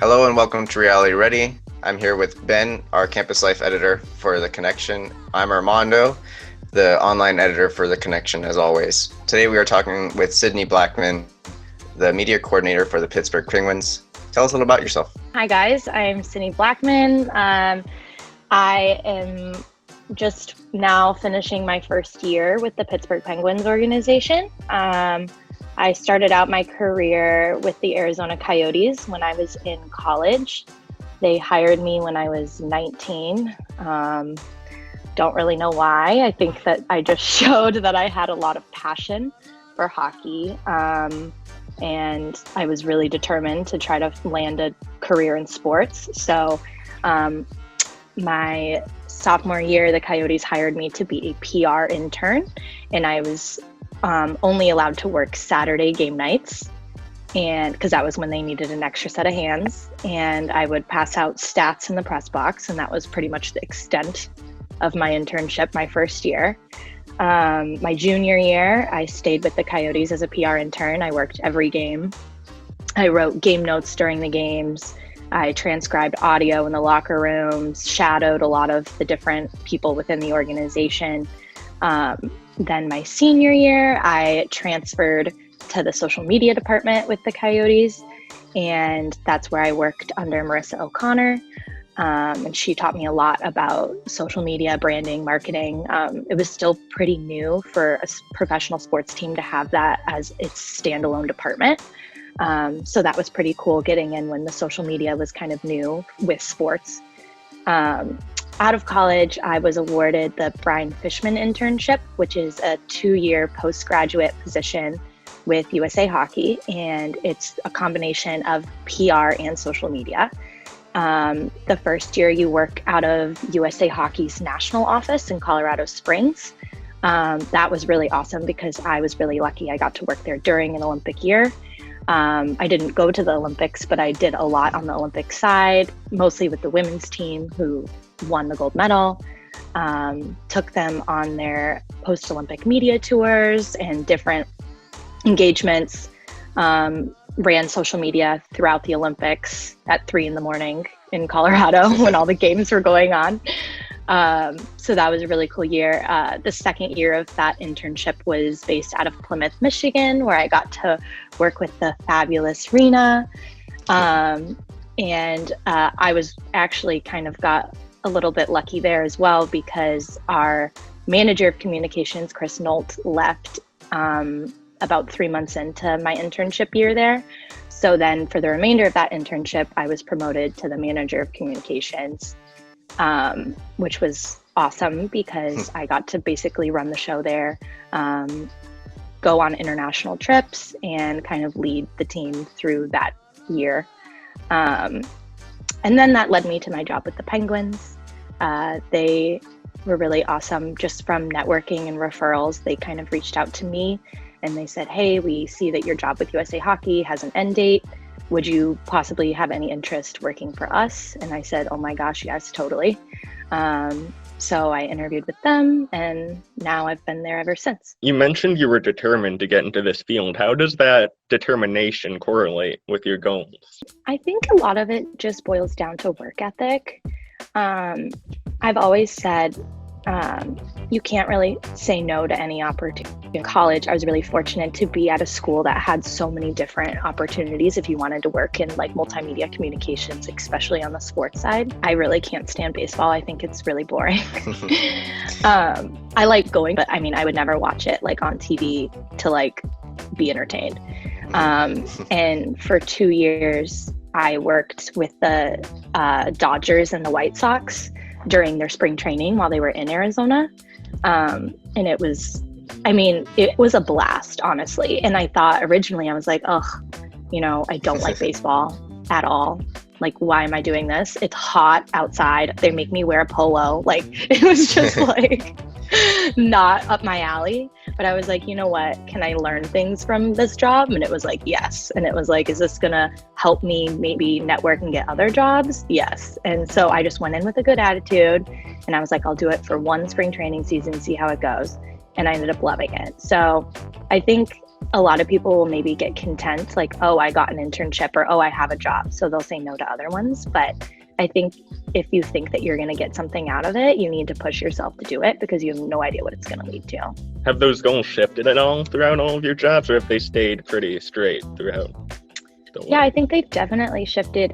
Hello and welcome to Reality Ready. I'm here with Ben, our campus life editor for The Connection. I'm Armando, the online editor for The Connection, as always. Today we are talking with Sydney Blackman, the media coordinator for the Pittsburg Penguins. Tell us a little about yourself. Hi guys, I'm Sydney Blackman. I am just now finishing my first year with the Pittsburg Penguins organization. I started out my career with the Arizona Coyotes when I was in college. They hired me when I was 19. Don't really know why. I think that I just showed that I had a lot of passion for hockey. And I was really determined to try to land a career in sports. So my sophomore year, the Coyotes hired me to be a PR intern, and I was only allowed to work Saturday game nights, and because that was when they needed an extra set of hands, and I would pass out stats in the press box, and that was pretty much the extent of my internship my first year. My junior year, I stayed with the Coyotes as a PR intern. I worked every game. I wrote game notes during the games. I transcribed audio in the locker rooms, shadowed a lot of the different people within the organization. Then my senior year, I transferred to the social media department with the Coyotes, and that's where I worked under Marissa O'Connor. And she taught me a lot about social media, branding, marketing. It was still pretty new for a professional sports team to have that as its standalone department. So that was pretty cool getting in when the social media was kind of new with sports. Out of college, I was awarded the Brian Fishman internship, which is a 2-year postgraduate position with USA Hockey, and it's a combination of PR and social media. The first year you work out of USA Hockey's national office in Colorado Springs. That was really awesome because I was really lucky. I got to work there during an Olympic year. I didn't go to the Olympics, but I did a lot on the Olympic side, mostly with the women's team who won the gold medal. Took them on their post-Olympic media tours and different engagements. Ran social media throughout the Olympics at 3 a.m. in Colorado when all the games were going on. So that was a really cool year. The second year of that internship was based out of Plymouth, Michigan, where I got to work with the fabulous Rena. And I was actually kind of got a little bit lucky there as well because our manager of communications, Chris Nolt, left about 3 months into my internship year there. So then for the remainder of that internship, I was promoted to the manager of communications, which was awesome because I got to basically run the show there, go on international trips, and kind of lead the team through that year. And then that led me to my job with the Penguins. They were really awesome just from networking and referrals. They kind of reached out to me and they said, hey, we see that your job with USA Hockey has an end date. Would you possibly have any interest working for us? And I said, oh my gosh, yes, totally. So I interviewed with them, and now I've been there ever since. You mentioned you were determined to get into this field. How does that determination correlate with your goals? I think a lot of it just boils down to work ethic. I've always said you can't really say no to any opportunity. In college, I was really fortunate to be at a school that had so many different opportunities if you wanted to work in like multimedia communications, especially on the sports side. I really can't stand baseball. I think it's really boring. I like going, but I mean, I would never watch it like on TV to like be entertained. And for 2 years, I worked with the Dodgers and the White Sox during their spring training while they were in Arizona. And it was a blast, honestly. And I thought originally, I was like, ugh, I don't like baseball at all. Like, why am I doing this? It's hot outside. They make me wear a polo. Like, it was just like not up my alley. But I was like, you know what? Can I learn things from this job? And it was like, yes. And it was like, is this going to help me maybe network and get other jobs? Yes. And so I just went in with a good attitude. And I was like, I'll do it for one spring training season, see how it goes. And I ended up loving it. So I think a lot of people will maybe get content, like, oh, I got an internship, or oh, I have a job. So they'll say no to other ones. But I think if you think that you're going to get something out of it, you need to push yourself to do it, because you have no idea what it's going to lead to. Have those goals shifted at all throughout all of your jobs, or have they stayed pretty straight throughout the way? Yeah, I think they've definitely shifted.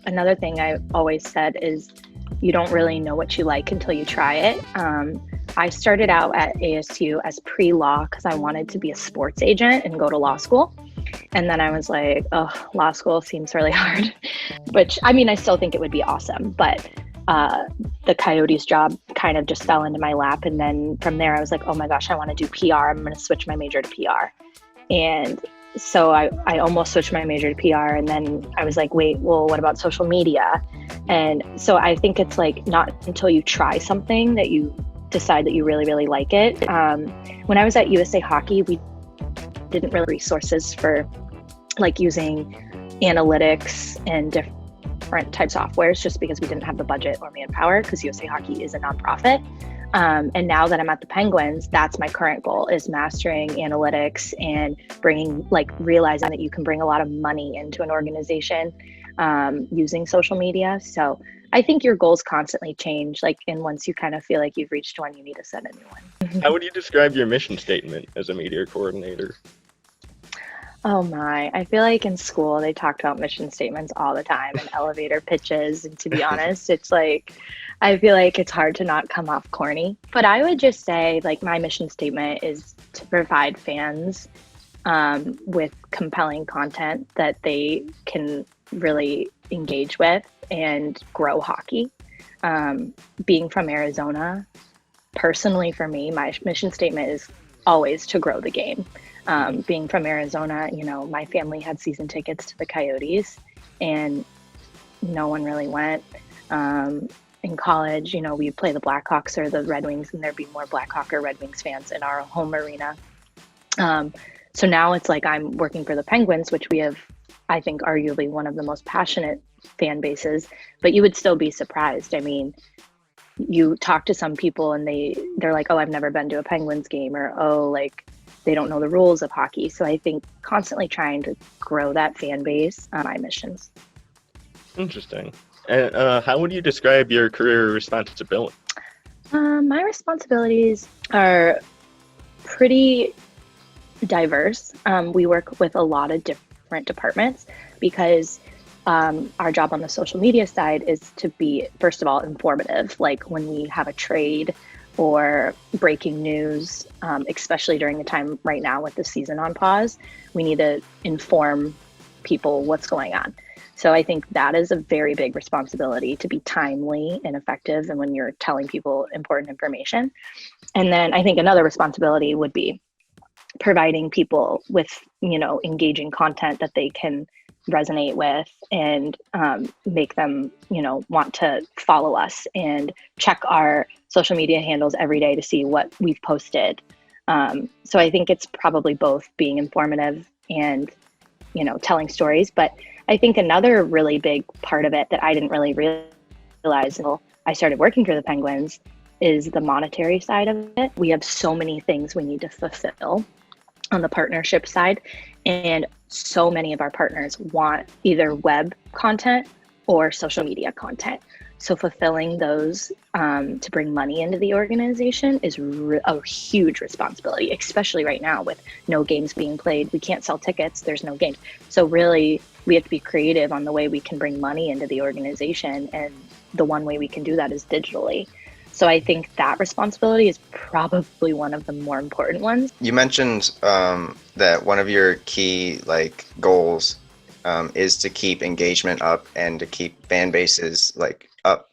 Another thing I always said is you don't really know what you like until you try it. I started out at ASU as pre-law because I wanted to be a sports agent and go to law school. And then I was like, oh, law school seems really hard, which, I mean, I still think it would be awesome, but the Coyotes job kind of just fell into my lap. And then from there, I was like, oh my gosh, I want to do PR. I'm going to switch my major to PR. And so I almost switched my major to PR. And then I was like, wait, well, what about social media? And so I think it's like not until you try something that you decide that you really, really like it. When I was at USA Hockey, we didn't really have resources for like using analytics and different types of softwares, just because we didn't have the budget or manpower, because USA Hockey is a nonprofit. And now that I'm at the Penguins, that's my current goal, is mastering analytics and realizing that you can bring a lot of money into an organization using social media. So I think your goals constantly change, and once you kind of feel like you've reached one, you need to set a new one. How would you describe your mission statement as a media coordinator? Oh my, I feel like in school they talked about mission statements all the time and elevator pitches. And to be honest, it's like, I feel like it's hard to not come off corny. But I would just say my mission statement is to provide fans with compelling content that they can really engage with and grow hockey. Being from Arizona, personally for me, my mission statement is always to grow the game. Being from Arizona, my family had season tickets to the Coyotes and no one really went. In college, we'd play the Blackhawks or the Red Wings, and there'd be more Blackhawk or Red Wings fans in our home arena. So now it's like I'm working for the Penguins, which we have, I think, arguably one of the most passionate fan bases, but you would still be surprised. I mean, you talk to some people and they're like, oh, I've never been to a Penguins game, or oh, they don't know the rules of hockey. So I think constantly trying to grow that fan base on my missions. Interesting. And how would you describe your career responsibility? My responsibilities are pretty diverse. We work with a lot of different departments because our job on the social media side is to be, first of all, informative. Like when we have a trade or breaking news, especially during the time right now with the season on pause, we need to inform people what's going on. So I think that is a very big responsibility, to be timely and effective, and when you're telling people important information. And then I think another responsibility would be providing people with, engaging content that they can resonate with and make them, want to follow us and check our social media handles every day to see what we've posted. So I think it's probably both being informative and, telling stories. But I think another really big part of it that I didn't really realize until I started working for the Penguins is the monetary side of it. We have so many things we need to fulfill on the partnership side. And so many of our partners want either web content or social media content. So fulfilling those to bring money into the organization is a huge responsibility, especially right now with no games being played. We can't sell tickets, there's no games. So really, we have to be creative on the way we can bring money into the organization. And the one way we can do that is digitally. So I think that responsibility is probably one of the more important ones. You mentioned that one of your key goals is to keep engagement up and to keep fan bases up.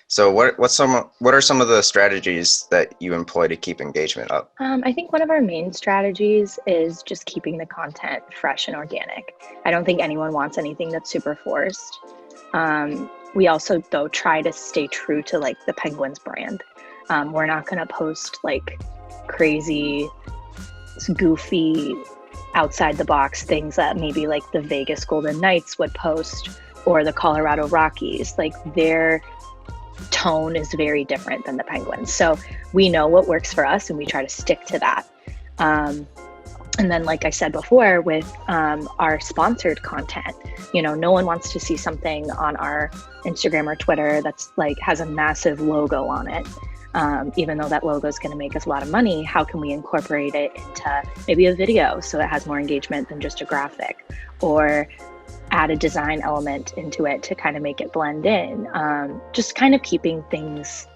So what are some of the strategies that you employ to keep engagement up? I think one of our main strategies is just keeping the content fresh and organic. I don't think anyone wants anything that's super forced. We also, though, try to stay true to the Penguins brand. We're not going to post crazy, goofy, outside the box things that maybe the Vegas Golden Knights would post or the Colorado Rockies. Their tone is very different than the Penguins. So we know what works for us and we try to stick to that. And then, like I said before, with our sponsored content, no one wants to see something on our Instagram or Twitter that's like has a massive logo on it. Even though that logo is going to make us a lot of money, how can we incorporate it into maybe a video so it has more engagement than just a graphic, or add a design element into it to kind of make it blend in? Just kind of keeping things,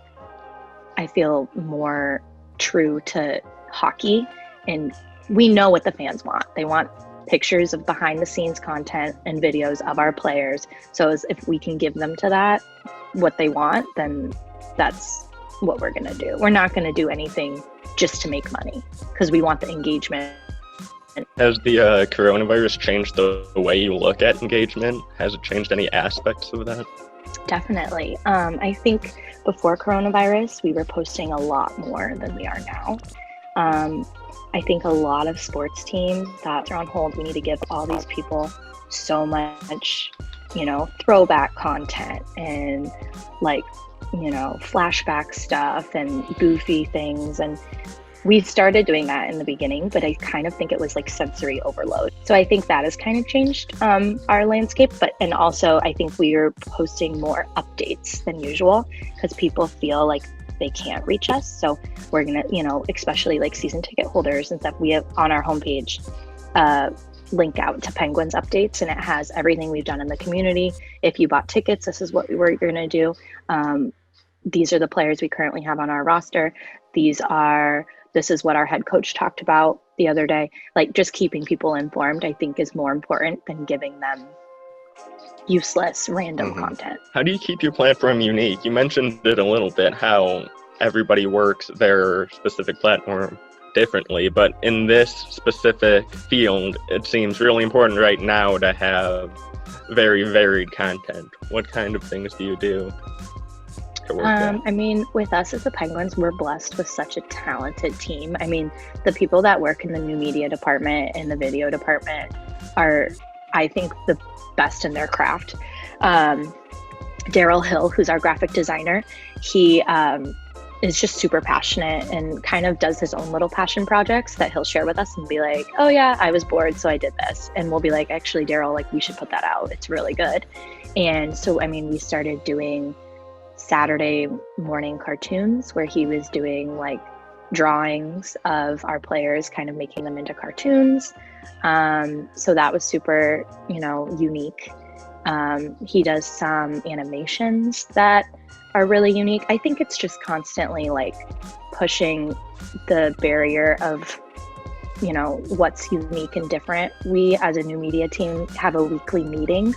I feel, more true to hockey. And we know what the fans want. They want pictures of behind the scenes content and videos of our players. So if we can give them to that, what they want, then that's what we're going to do. We're not going to do anything just to make money, because we want the engagement. Has the coronavirus changed the way you look at engagement? Has it changed any aspects of that? Definitely. I think before coronavirus, we were posting a lot more than we are now. I think a lot of sports teams that are on hold, we need to give all these people so much, throwback content and flashback stuff and goofy things. And we started doing that in the beginning, but I kind of think it was like sensory overload. So I think that has kind of changed our landscape. And also I think we are posting more updates than usual because people feel like they can't reach us. So we're going to, especially like season ticket holders and stuff, we have on our homepage, link out to Penguins updates, and it has everything we've done in the community. If you bought tickets, this is what we're going to do. These are the players we currently have on our roster. This is what our head coach talked about the other day. Like, just keeping people informed, I think, is more important than giving them useless random content. How do you keep your platform unique? You mentioned it a little bit, how everybody works their specific platform differently, but in this specific field, it seems really important right now to have very varied content. What kind of things do you do to work at? I mean, with us as the Penguins, we're blessed with such a talented team. I mean, the people that work in the new media department and the video department are, I think, the best in their craft. Daryl Hill, who's our graphic designer, he is just super passionate and kind of does his own little passion projects that he'll share with us and be like, oh yeah, I was bored, so I did this. And we'll be like, actually, Daryl, like, we should put that out. It's really good. And so, I mean, we started doing Saturday morning cartoons where he was doing like drawings of our players, kind of making them into cartoons. So that was super, unique. He does some animations that are really unique. I think it's just constantly like pushing the barrier of, what's unique and different. We as a new media team have a weekly meeting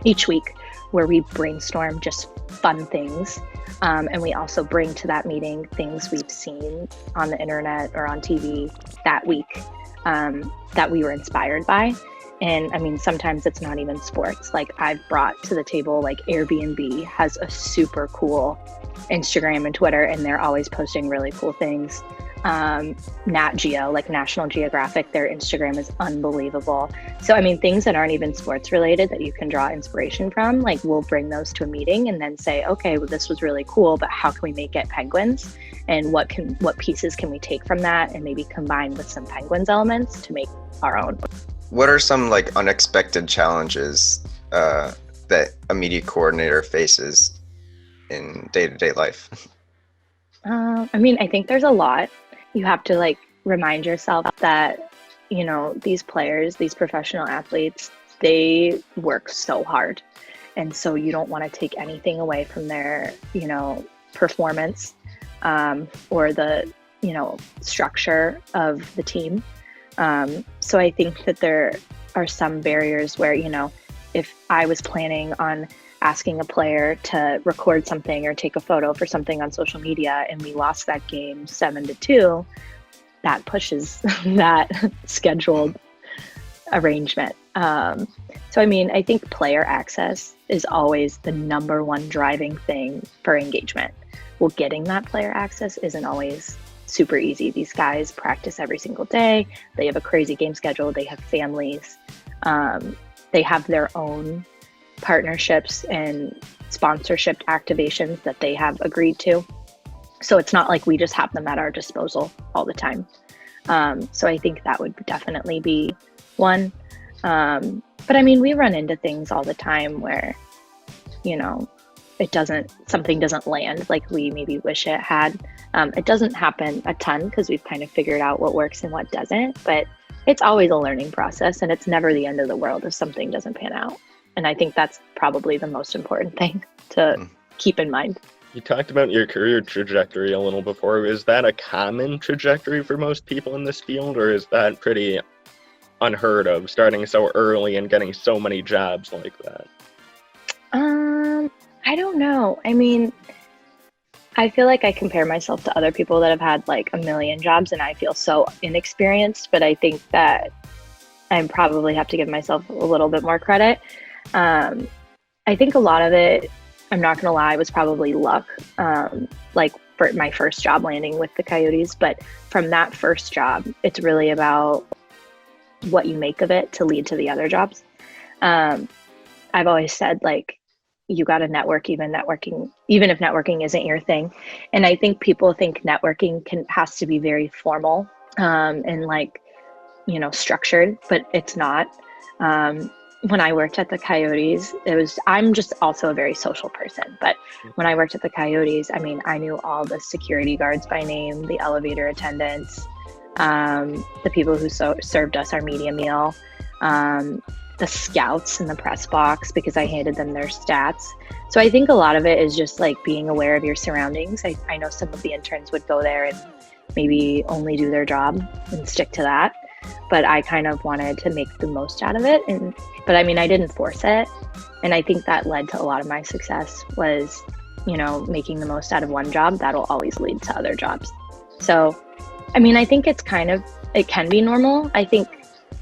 each week where we brainstorm just fun things. And we also bring to that meeting things we've seen on the internet or on TV that week that we were inspired by. And I mean, sometimes it's not even sports. Like, I've brought to the table, like, Airbnb has a super cool Instagram and Twitter, and they're always posting really cool things. Nat Geo, like National Geographic, their Instagram is unbelievable. So, I mean, things that aren't even sports related that you can draw inspiration from, like, we'll bring those to a meeting and then say, okay, well, this was really cool, but how can we make it Penguins? And what pieces can we take from that and maybe combine with some Penguins elements to make our own? What are some like unexpected challenges that a media coordinator faces in day-to-day life? I mean, I think there's a lot. You have to like remind yourself that, these players, these professional athletes, they work so hard. And so you don't want to take anything away from their, performance or the, structure of the team. So I think that there are some barriers where, if I was planning on asking a player to record something or take a photo for something on social media and we lost that game 7-2, that pushes that scheduled arrangement. So, I mean, I think player access is always the number one driving thing for engagement. Well, getting that player access isn't always super easy. These guys practice every single day. They have a crazy game schedule. They have families. They have their own partnerships and sponsorship activations that they have agreed to. So it's not like we just have them at our disposal all the time. So I think that would definitely be one. But I mean, we run into things all the time where, you know, something doesn't land like we maybe wish it had. It doesn't happen a ton because we've kind of figured out what works and what doesn't, but it's always a learning process, and it's never the end of the world if something doesn't pan out. And I think that's probably the most important thing to keep in mind. You talked about your career trajectory a little before. Is that a common trajectory for most people in this field, or is that pretty unheard of, starting so early and getting so many jobs like that? I don't know. I mean, I feel like I compare myself to other people that have had like a million jobs, and I feel so inexperienced, but I think that I probably have to give myself a little bit more credit. I think a lot of it, I'm not going to lie, was probably luck, like for my first job landing with the Coyotes. But from that first job, it's really about what you make of it to lead to the other jobs. I've always said, like, you got to network, even if networking isn't your thing. And I think people think networking has to be very formal, and like, you know, structured, but it's not. When I worked at the Coyotes, I'm just also a very social person, but when I worked at the Coyotes, I mean, I knew all the security guards by name, the elevator attendants, the people who served us our media meal, the scouts in the press box, because I handed them their stats. So I think a lot of it is just like being aware of your surroundings. I know some of the interns would go there and maybe only do their job and stick to that, but I kind of wanted to make the most out of it. But I mean, I didn't force it. And I think that led to a lot of my success was, you know, making the most out of one job. That'll always lead to other jobs. So, I mean, I think it can be normal. I think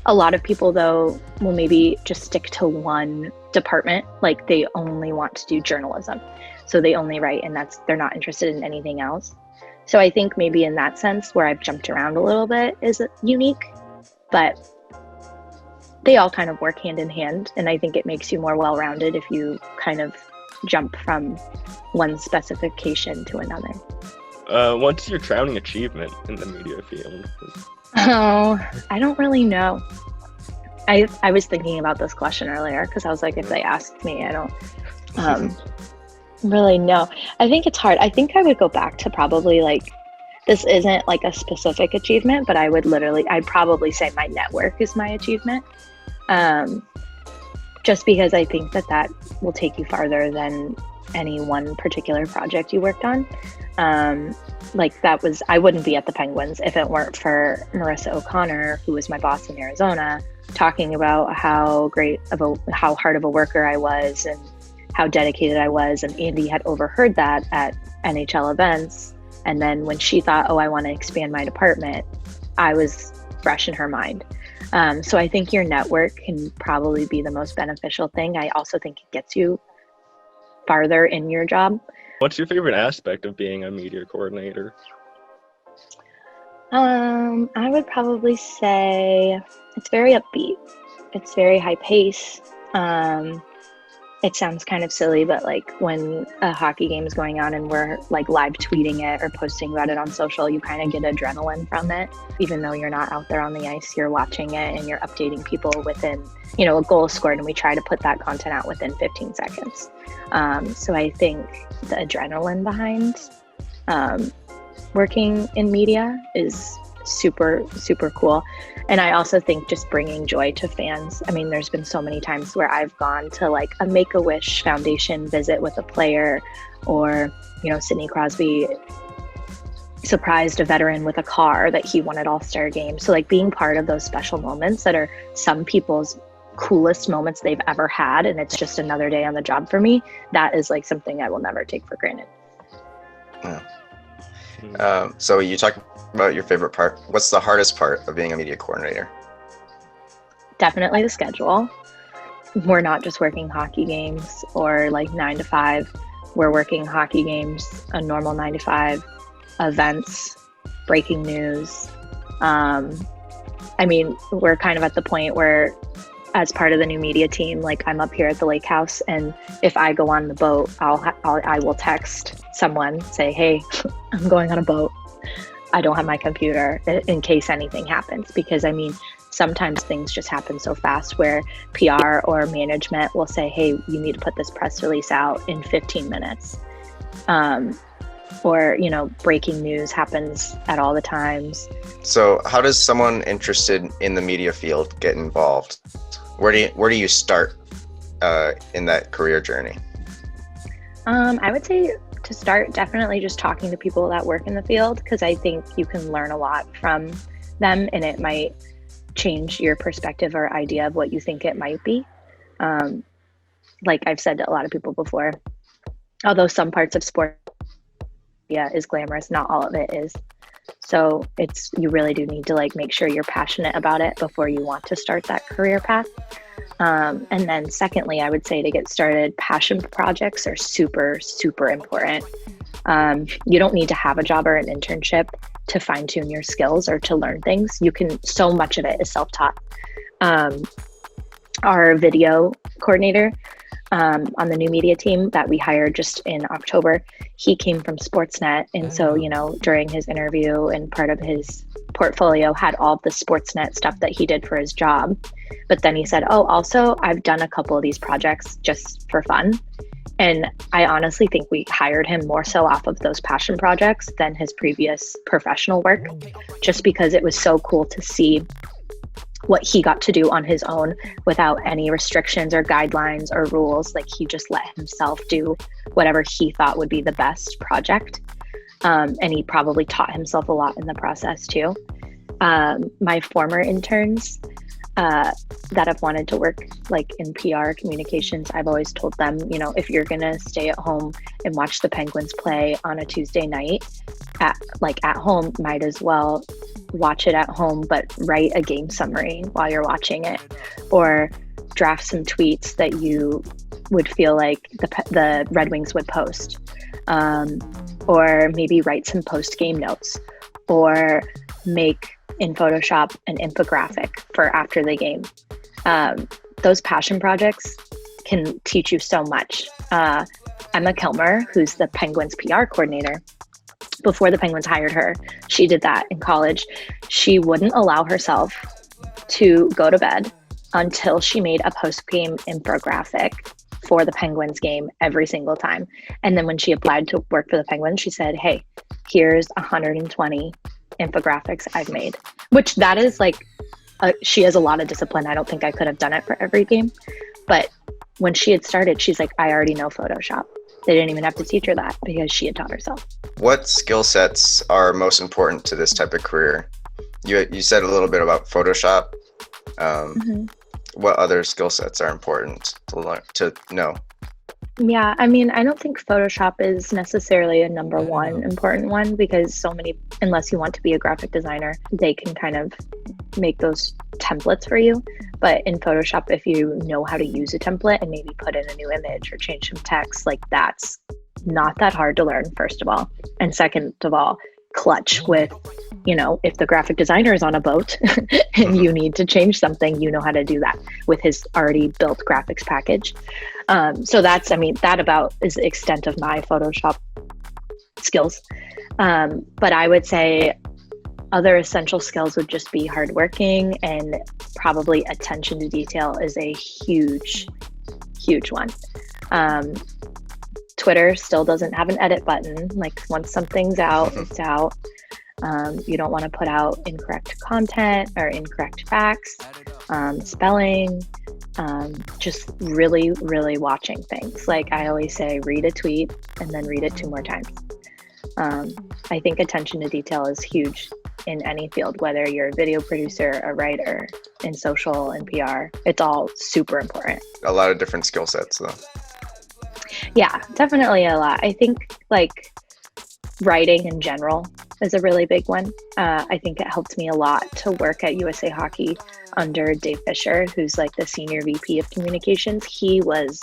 a lot of people, though, will maybe just stick to one department. Like they only want to do journalism. So they only write, and they're not interested in anything else. So I think maybe in that sense, where I've jumped around a little bit is unique, but they all kind of work hand in hand. And I think it makes you more well-rounded if you kind of jump from one specification to another. What's your crowning achievement in the media field? Oh, I don't really know. I was thinking about this question earlier because I was like, if they asked me, I don't really know. I think it's hard. I think I would go back to probably like, this isn't like a specific achievement, but I'd probably say my network is my achievement. Just because I think that will take you farther than any one particular project you worked on. I wouldn't be at the Penguins if it weren't for Marissa O'Connor, who was my boss in Arizona, talking about how hard of a worker I was and how dedicated I was. And Andy had overheard that at NHL events. And then when she thought, I want to expand my department, I was fresh in her mind. So I think your network can probably be the most beneficial thing. I also think it gets you farther in your job. What's your favorite aspect of being a media coordinator? I would probably say it's very upbeat. It's very high pace. It sounds kind of silly, but like when a hockey game is going on and we're like live tweeting it or posting about it on social, you kind of get adrenaline from it. Even though you're not out there on the ice, you're watching it and you're updating people within, you know, a goal is scored, and we try to put that content out within 15 seconds. So I think the adrenaline behind working in media is super, super cool. And I also think just bringing joy to fans. I mean, there's been so many times where I've gone to like a Make-A-Wish Foundation visit with a player, or, you know, Sidney Crosby surprised a veteran with a car that he won at All-Star Game. So like being part of those special moments that are some people's coolest moments they've ever had, and it's just another day on the job for me, that is like something I will never take for granted. Yeah. So you talked about your favorite part. What's the hardest part of being a media coordinator? Definitely the schedule. We're not just working hockey games or like 9 to 5. We're working hockey games, a normal 9 to 5, events, breaking news. I mean, we're kind of at the point where, as part of the new media team, like I'm up here at the lake house, and if I go on the boat, I will text someone, say, hey, I'm going on a boat. I don't have my computer in case anything happens, because I mean, sometimes things just happen so fast where PR or management will say, hey, you need to put this press release out in 15 minutes. Or, you know, breaking news happens at all the times. So how does someone interested in the media field get involved? Where do you start in that career journey? I would say to start, definitely just talking to people that work in the field, because I think you can learn a lot from them, and it might change your perspective or idea of what you think it might be. Like I've said to a lot of people before, although some parts of sport is glamorous, not all of it is. So you really do need to like make sure you're passionate about it before you want to start that career path. And then secondly, I would say to get started, passion projects are super, super important. You don't need to have a job or an internship to fine tune your skills or to learn things. So much of it is self-taught. Our video coordinator on the new media team that we hired just in October, he came from Sportsnet. And so, you know, during his interview and part of his portfolio had all the Sportsnet stuff that he did for his job. But then he said, oh, also, I've done a couple of these projects just for fun. And I honestly think we hired him more so off of those passion projects than his previous professional work, just because it was so cool to see what he got to do on his own without any restrictions or guidelines or rules. Like he just let himself do whatever he thought would be the best project. And he probably taught himself a lot in the process too. My former interns that have wanted to work like in PR communications, I've always told them, you know, if you're gonna stay at home and watch the Penguins play on a Tuesday night at home, might as well watch it at home, but write a game summary while you're watching it, or draft some tweets that you would feel like the Red Wings would post, or maybe write some post-game notes, or make in Photoshop an infographic for after the game. Those passion projects can teach you so much. Emma Kilmer, who's the Penguins PR coordinator, before the Penguins hired her, she did that in college. She wouldn't allow herself to go to bed until she made a post-game infographic for the Penguins game every single time. And then when she applied to work for the Penguins, she said, hey, here's 120 infographics I've made, which that is like, she has a lot of discipline. I don't think I could have done it for every game. But when she had started, she's like, I already know Photoshop. They didn't even have to teach her that because she had taught herself. What skill sets are most important to this type of career? You said a little bit about Photoshop. What other skill sets are important to learn, to know? Yeah, I mean, I don't think Photoshop is necessarily a number one important one, because so many, unless you want to be a graphic designer, they can kind of make those templates for you. But in Photoshop, if you know how to use a template and maybe put in a new image or change some text, like that's not that hard to learn, first of all. And second of all, clutch with, you know, if the graphic designer is on a boat and you need to change something, you know how to do that with his already built graphics package. So that's, I mean, that about is the extent of my Photoshop skills. But I would say other essential skills would just be hardworking, and probably attention to detail is a huge, huge one. Twitter still doesn't have an edit button. Like once something's out, it's out. You don't want to put out incorrect content or incorrect facts, spelling, just really, really watching things. Like I always say, read a tweet and then read it 2 more times. I think attention to detail is huge in any field, whether you're a video producer, a writer, in social and PR. It's all super important. A lot of different skill sets though. Yeah, definitely a lot. I think like writing in general is a really big one. I think it helped me a lot to work at USA Hockey under Dave Fisher, who's like the senior VP of communications. He was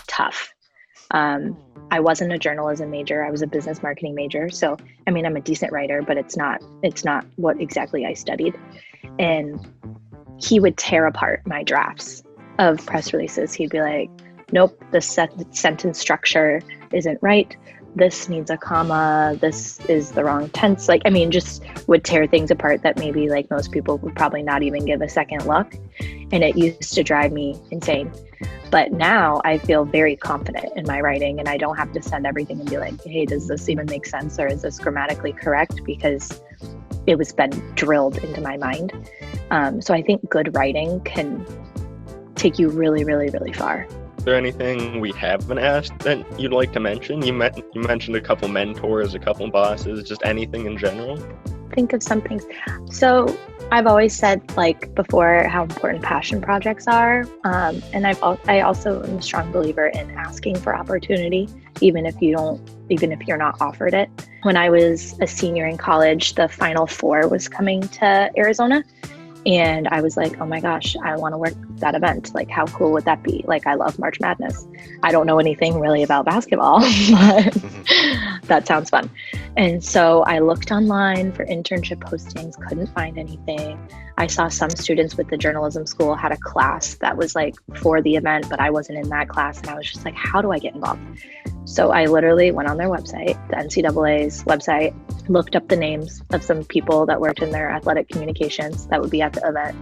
tough. I wasn't a journalism major. I was a business marketing major. So, I mean, I'm a decent writer, but it's not what exactly I studied. And he would tear apart my drafts of press releases. He'd be like, nope, the sentence structure isn't right. this needs a comma, this is the wrong tense. Like, I mean, just would tear things apart that maybe like most people would probably not even give a second look. And it used to drive me insane. But now I feel very confident in my writing, and I don't have to send everything and be like, hey, does this even make sense? Or is this grammatically correct? Because it was been drilled into my mind. So I think good writing can take you really, really, really far. Is there anything we haven't asked that you'd like to mention? You mentioned a couple mentors, a couple bosses, just anything in general? Think of some things. So I've always said, like before, how important passion projects are. And I also am a strong believer in asking for opportunity, even if you're not offered it. When I was a senior in college, the Final Four was coming to Arizona. And I was like, oh my gosh, I want to work that event. Like, how cool would that be? Like, I love March Madness. I don't know anything really about basketball, but that sounds fun. And so I looked online for internship postings, couldn't find anything. I saw some students with the journalism school had a class that was like for the event, but I wasn't in that class. And I was just like, how do I get involved? So I literally went on their website, the NCAA's website, looked up the names of some people that worked in their athletic communications that would be at the event.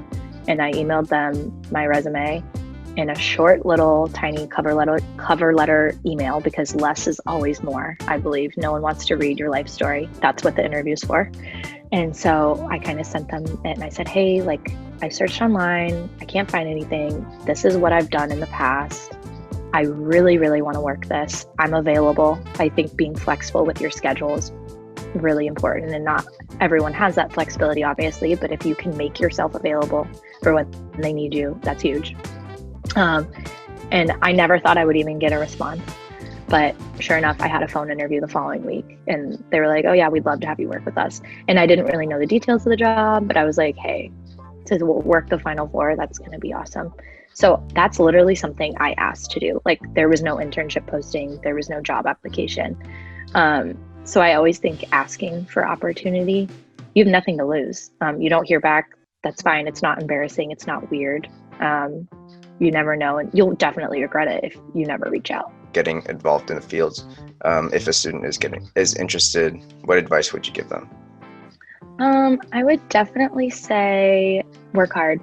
And I emailed them my resume in a short little tiny cover letter email, because less is always more. I believe no one wants to read your life story. That's what the interview's for. And so I kind of sent them it, and I said, hey, like, I searched online, I can't find anything. This is what I've done in the past. I really, really want to work this. I'm available. I think being flexible with your schedule is really important, and not everyone has that flexibility, obviously, but if you can make yourself available for when they need you, that's huge. And I never thought I would even get a response, but sure enough, I had a phone interview the following week, and they were like, oh yeah, we'd love to have you work with us. And I didn't really know the details of the job, but I was like, hey, to work the Final Four, that's going to be awesome. So that's literally something I asked to do. Like, there was no internship posting, there was no job application. So I always think asking for opportunity, you have nothing to lose. You don't hear back, that's fine. It's not embarrassing. It's not weird. You never know, and you'll definitely regret it if you never reach out. Getting involved in the fields, if a student is interested, what advice would you give them? I would definitely say work hard,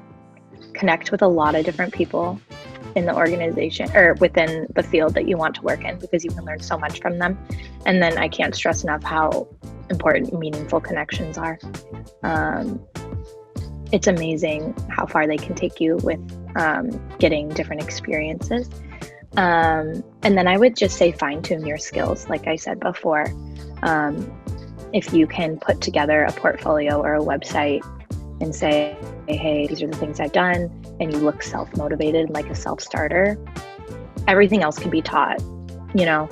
connect with a lot of different people in the organization or within the field that you want to work in, because you can learn so much from them. And then I can't stress enough how important meaningful connections are. It's amazing how far they can take you with getting different experiences. And then I would just say fine-tune your skills. Like I said before, if you can put together a portfolio or a website and say, hey, these are the things I've done, and you look self-motivated, like a self-starter, everything else can be taught. You know,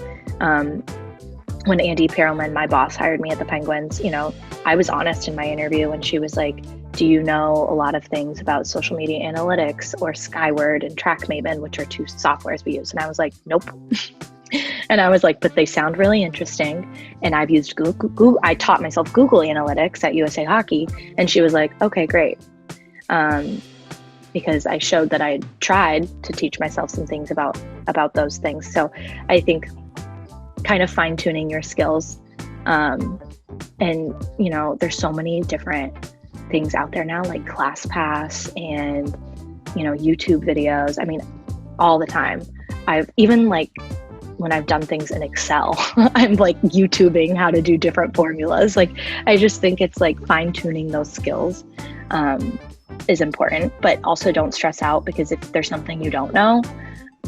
when Andy Perelman, my boss, hired me at the Penguins, you know, I was honest in my interview, and she was like, do you know a lot of things about social media analytics or Skyward and TrackMaven, which are two softwares we use? And I was like, nope. And I was like, but they sound really interesting. And I've used Google. I taught myself Google Analytics at USA Hockey. And she was like, okay, great. Because I showed that I tried to teach myself some things about those things. So I think kind of fine tuning your skills. And, you know, there's so many different things out there now, like ClassPass and, you know, YouTube videos. I mean, all the time. I've even like, when I've done things in Excel, I'm like YouTubing how to do different formulas. Like, I just think it's like fine tuning those skills is important, but also don't stress out, because if there's something you don't know,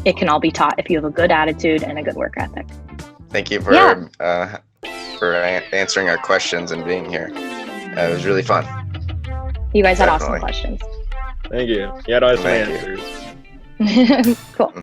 it can all be taught if you have a good attitude and a good work ethic. Thank you for answering our questions and being here. It was really fun. You guys had awesome questions. Thank you. You had awesome answers. Cool.